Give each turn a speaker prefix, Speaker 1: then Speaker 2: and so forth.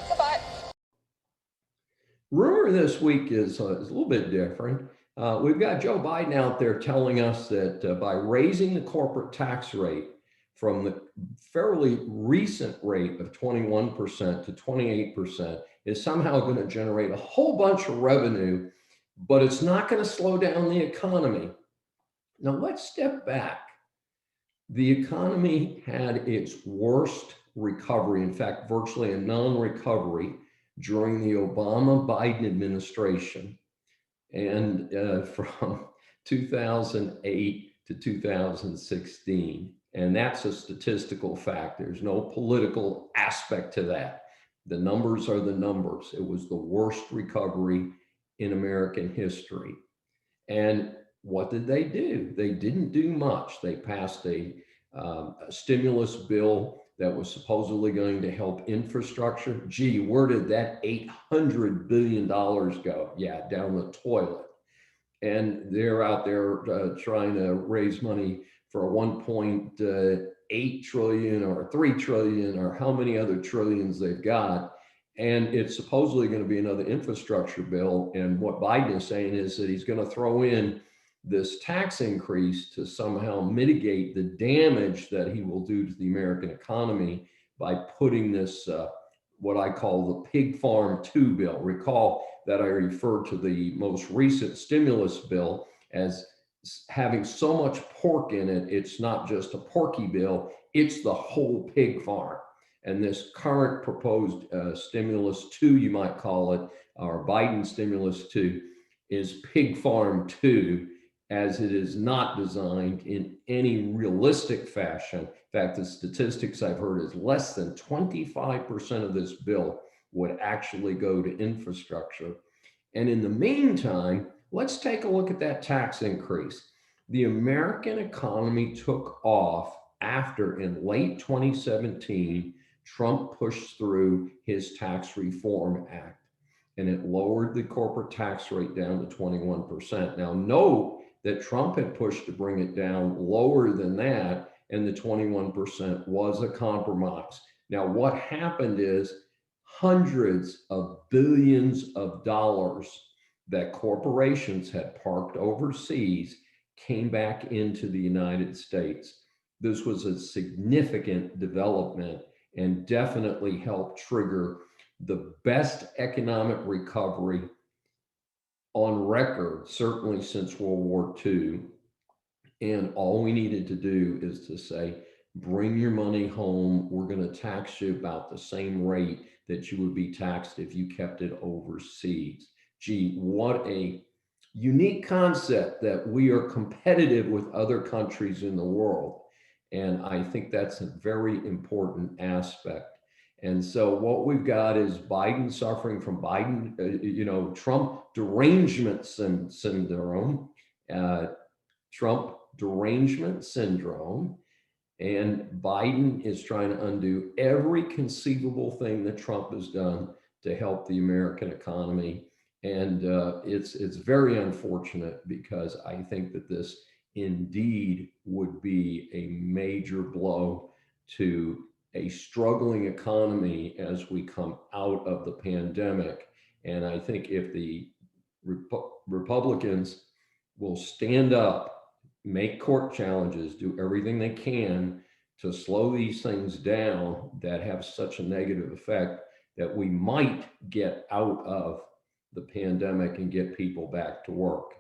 Speaker 1: Goodbye.
Speaker 2: Rumor this week is a little bit different. We've got Joe Biden out there telling us that by raising the corporate tax rate from the fairly recent rate of 21% to 28% is somehow going to generate a whole bunch of revenue, but it's not going to slow down the economy. Now, let's step back. The economy had its worst recovery, in fact, virtually a non-recovery during the Obama-Biden administration, and from 2008 to 2016. And that's a statistical fact. There's no political aspect to that. The numbers are the numbers. It was the worst recovery in American history. And what did they do? They didn't do much. They passed a stimulus bill that was supposedly going to help infrastructure. Gee, where did that $800 billion go? Yeah, down the toilet. And they're out there trying to raise money for a 1.8 trillion or 3 trillion or how many other trillions they've got. And it's supposedly going to be another infrastructure bill. And what Biden is saying is that he's going to throw in this tax increase to somehow mitigate the damage that he will do to the American economy by putting this, what I call the Pig Farm 2 bill. Recall that I referred to the most recent stimulus bill as having so much pork in it, it's not just a porky bill, it's the whole pig farm. And this current proposed stimulus 2, you might call it, or Biden stimulus 2, is Pig Farm 2, as it is not designed in any realistic fashion. In fact, the statistics I've heard is less than 25% of this bill would actually go to infrastructure. And in the meantime, let's take a look at that tax increase. The American economy took off after, in late 2017, Trump pushed through his Tax Reform Act, and it lowered the corporate tax rate down to 21%. Now, note that Trump had pushed to bring it down lower than that, and the 21% was a compromise. Now, what happened is hundreds of billions of dollars that corporations had parked overseas came back into the United States. This was a significant development and definitely helped trigger the best economic recovery on record, certainly since World War II. And all we needed to do is to say, bring your money home. We're going to tax you about the same rate that you would be taxed if you kept it overseas. Gee, what a unique concept that we are competitive with other countries in the world. And I think that's a very important aspect. And so what we've got is Biden suffering from Trump derangement syndrome, Trump derangement syndrome. And Biden is trying to undo every conceivable thing that Trump has done to help the American economy. And it's very unfortunate, because I think that this indeed would be a major blow to a struggling economy as we come out of the pandemic. And I think if the Republicans will stand up, make court challenges, do everything they can to slow these things down that have such a negative effect, that we might get out of the pandemic and get people back to work.